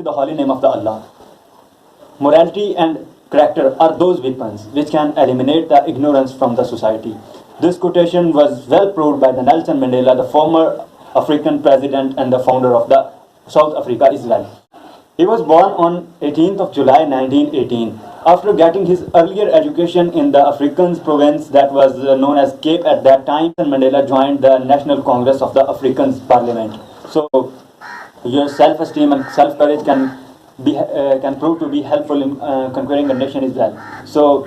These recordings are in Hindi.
the holy name of the Allah. Morality and character are those weapons which can eliminate the ignorance from the society. This quotation was well proved by the Nelson Mandela, the former African president and the founder of the South Africa Israel. He was born on 18th of July 1918. After getting his earlier education in the Afrikaans province that was known as Cape at that time, Mandela joined the National Congress of the Afrikaans Parliament. So your self-esteem and self-courage can prove to be helpful in conquering a nation as well. So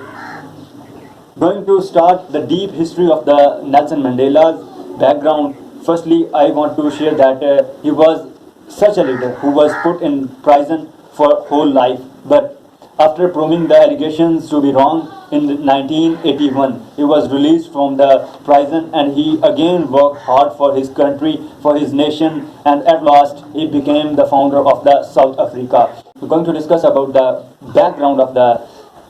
going to start the deep history of the Nelson Mandela's background. Firstly, I want to share that he was such a leader who was put in prison for whole life, but after proving the allegations to be wrong in 1981, he was released from the prison and he again worked hard for his country, for his nation, and at last he became the founder of the South Africa. We're going to discuss about the background of the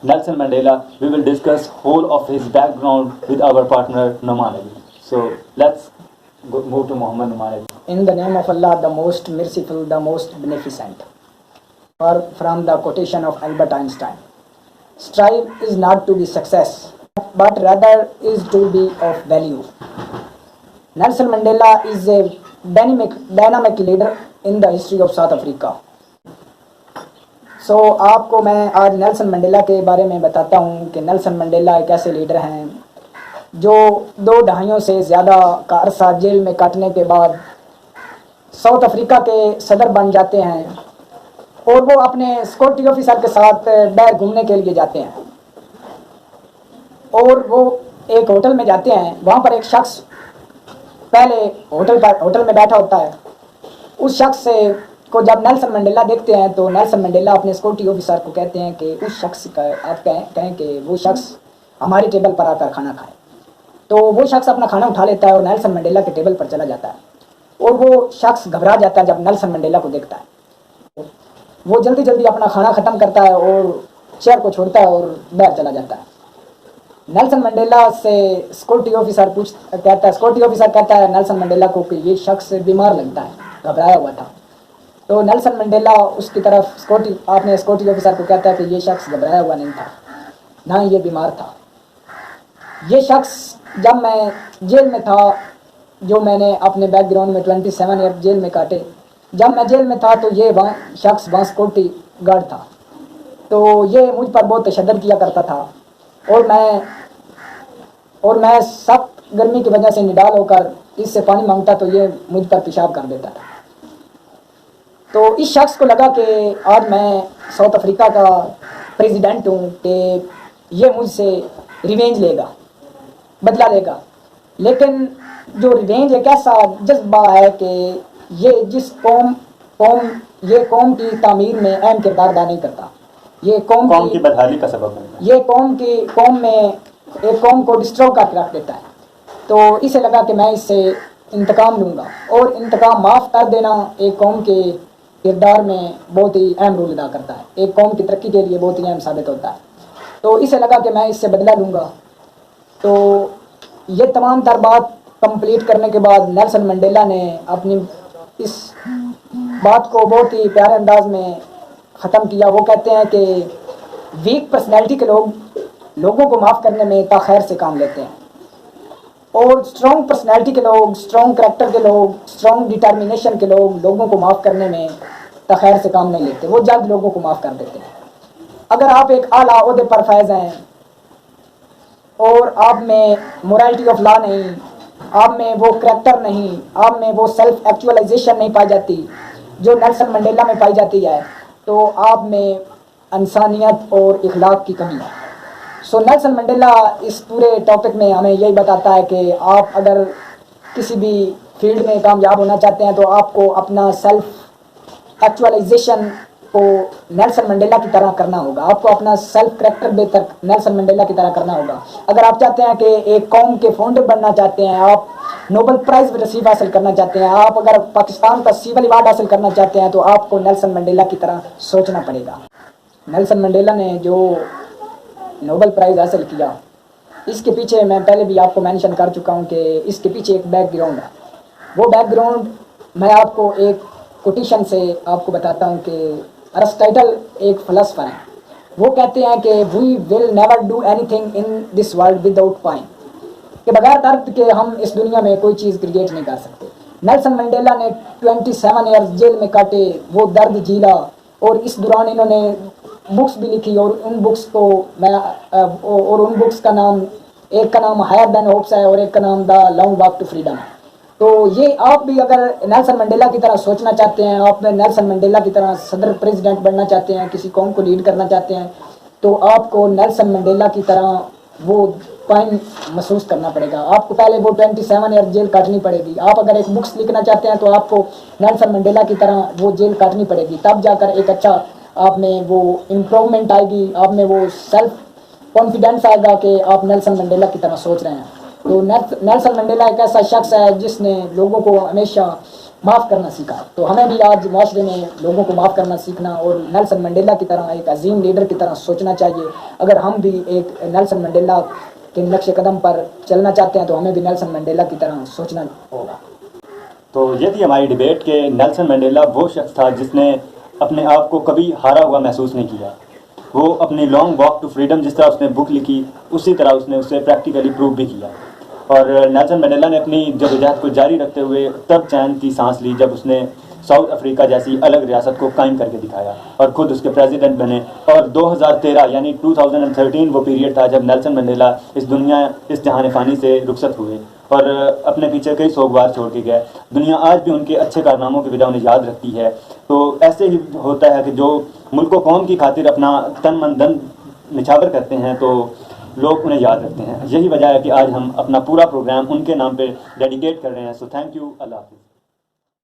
Nelson Mandela. We will discuss whole of his background with our partner Noman Ali. So let's move to Muhammad Noman Ali. In the name of Allah, the most merciful, the most beneficent. Or from the quotation of Albert Einstein. Strive is not to be success, but rather is to be of value. Nelson Mandela is a dynamic leader in the history of South Africa. So आपको मैं आज नेल्सन मंडेला के बारे में बताता हूँ कि नेल्सन मंडेला एक ऐसे लीडर हैं जो 2 दहाइयों से ज़्यादा का अरसा जेल में काटने के बाद साउथ अफ्रीका के सदर बन जाते हैं और वो अपने सिक्योरिटी ऑफिसर के साथ बाहर घूमने के लिए जाते हैं और वो एक होटल में जाते हैं। वहाँ पर एक शख्स पहले होटल में बैठा होता है। उस शख्स से को जब नेल्सन मंडेला देखते हैं तो नेल्सन मंडेला अपने सिक्योरिटी ऑफिसर को कहते हैं कि उस शख्स का आप कहें कि वो शख्स हमारे टेबल पर आकर खाना खाए। तो वो शख्स अपना खाना उठा लेता है और नेल्सन मंडेला के टेबल पर चला जाता है और वो शख्स घबरा जाता है जब नेल्सन मंडेला को देखता है। वो जल्दी जल्दी अपना खाना ख़त्म करता है और चेयर को छोड़ता है और बाहर चला जाता है। नेल्सन मंडेला से सिक्योरिटी ऑफिसर कहता है नेल्सन मंडेला को कि ये शख्स बीमार लगता है, घबराया हुआ था। तो नेल्सन मंडेला उसकी तरफ अपने सिक्योरिटी ऑफिसर को कहता है कि ये शख्स घबराया हुआ नहीं था, ना ही ये बीमार था। ये शख्स जब मैं जेल में था, जो मैंने अपने बैकग्राउंड में 27 ईयर जेल में काटे, जब मैं जेल में था तो ये शख्स वहाँ सिक्योरिटी गार्ड था। तो ये मुझ पर बहुत तशद्दुद किया करता था और मैं सख्त गर्मी की वजह से निडाल होकर इससे पानी मांगता तो ये मुझ पर पेशाब कर देता था। तो इस शख्स को लगा कि आज मैं साउथ अफ्रीका का प्रेसिडेंट हूँ कि ये मुझसे रिवेंज लेगा, बदला लेगा। लेकिन जो रिवेंज एक ऐसा जज्बा है कि ये जिस कौम की तामीर में अहम किरदार अदा नहीं करता, ये कौम की बदहाली का सबब है, ये कौम को डिस्ट्रॉय करके रख देता है। तो इसे लगा कि मैं इससे इंतकाम लूँगा और इंतकाम माफ़ कर देना एक कौम के किरदार में बहुत ही अहम रोल अदा करता है, एक कौम की तरक्की के लिए बहुत ही अहम साबित होता है। तो इसे लगा कि मैं इससे बदला लूँगा। तो ये तमाम तर बात कंप्लीट करने के बाद नेल्सन मंडेला ने अपनी इस बात को बहुत ही प्यारे अंदाज में ख़त्म किया। वो कहते हैं कि वीक पर्सनैलिटी के लोगों को माफ़ करने में ताख़ैर से काम लेते हैं और स्ट्रॉन्ग पर्सनैलिटी के लोग, स्ट्रॉन्ग करैक्टर के लोग, स्ट्रॉन्ग डिटर्मिनेशन के लोगों को माफ़ करने में ताख़ैर से काम नहीं लेते, वो जल्द लोगों को माफ़ कर देते हैं। अगर आप एक आला ओहदे पर फैज़ हैं और आप में मोरालिटी ऑफ लॉ नहीं, आप में वो करैक्टर नहीं, आप में वो सेल्फ एक्चुअलाइजेशन नहीं पाई जाती जो नेल्सन मंडेला में पाई जाती है, तो आप में इंसानियत और इखलाक की कमी है। सो नेल्सन मंडेला इस पूरे टॉपिक में हमें यही बताता है कि आप अगर किसी भी फील्ड में कामयाब होना चाहते हैं तो आपको अपना सेल्फ एक्चुअलाइजेशन को नेल्सन मंडेला की तरह करना होगा, आपको अपना सेल्फ करैक्टर बेहतर नेल्सन मंडेला की तरह करना होगा। अगर आप चाहते हैं कि एक कौम के फाउंडर बनना चाहते हैं, आप नोबेल प्राइज़ रिसीव हासिल करना चाहते हैं, आप अगर पाकिस्तान का सिविल अवार्ड हासिल करना चाहते हैं, तो आपको नेल्सन मंडेला की तरह सोचना पड़ेगा। नेल्सन मंडेला ने जो नोबेल प्राइज़ हासिल किया, इसके पीछे मैं पहले भी आपको मेंशन कर चुका हूँ कि इसके पीछे एक बैकग्राउंड है। वो बैकग्राउंड मैं आपको एक कोटेशन से आपको बताता हूँ कि अरिस्टाइटल एक फिलोसफर हैं, वो कहते हैं कि we will never do anything in this world without pain, कि बगैर दर्द के हम इस दुनिया में कोई चीज़ क्रिएट नहीं कर सकते। नेल्सन मंडेला ने 27 ईयर्स जेल में काटे, वो दर्द झीला, और इस दौरान इन्होंने बुक्स भी लिखी, और उन बुक्स को मैं और उन बुक्स का नाम, एक का नाम हायर देन होप्स है और एक का नाम the long walk to freedom है। तो ये आप भी अगर नेल्सन मंडेला की तरह सोचना चाहते हैं, आप नेल्सन मंडेला की तरह सदर प्रेसिडेंट बनना चाहते हैं, किसी कौम को लीड करना चाहते हैं, तो आपको नेल्सन मंडेला की तरह वो पाइन महसूस करना पड़ेगा। आपको पहले वो 27 ईयर जेल काटनी पड़ेगी। आप अगर एक बुक्स लिखना चाहते हैं तो आपको नेल्सन मंडेला की तरह वो जेल काटनी पड़ेगी, तब जाकर एक अच्छा आप में वो इम्प्रूवमेंट आएगी, आप में वो सेल्फ कॉन्फिडेंस आएगा कि आप नेल्सन मंडेला की तरह सोच रहे हैं। तो नेल्सन मंडेला एक ऐसा शख्स है जिसने लोगों को हमेशा माफ़ करना सीखा। तो हमें भी आज माशरे में लोगों को माफ़ करना सीखना और नेल्सन मंडेला की तरह एक अजीम लीडर की तरह सोचना चाहिए। अगर हम भी एक नेल्सन मंडेला के नक्श कदम पर चलना चाहते हैं तो हमें भी नेल्सन मंडेला की तरह सोचना होगा। तो ये थी हमारी डिबेट कि नेल्सन मंडेला वो शख्स था जिसने अपने आप को कभी हारा हुआ महसूस नहीं किया। वो अपनी लॉन्ग वॉक टू फ्रीडम जिस तरह उसने बुक लिखी, उसी तरह उसने उसे प्रैक्टिकली प्रूव भी किया। और नेल्सन मंडेला ने अपनी जदोजहद को जारी रखते हुए तब चैन की सांस ली जब उसने साउथ अफ्रीका जैसी अलग रियासत को कायम करके दिखाया और ख़ुद उसके प्रेसिडेंट बने। और 2013 यानी 2013 वो पीरियड था जब नेल्सन मंडेला इस जहान फ़ानी से रुखसत हुए और अपने पीछे कई सोगवार छोड़ के गए। दुनिया आज भी उनके अच्छे कारनामों की वजह उन्हें याद रखती है। तो ऐसे ही होता है कि जो मुल्क व कौम की खातिर अपना तन मन धन निछावर करते हैं तो लोग उन्हें याद रखते हैं। यही वजह है कि आज हम अपना पूरा प्रोग्राम उनके नाम पे डेडिकेट कर रहे हैं। सो थैंक यू, अल्लाह हाफ़िज़।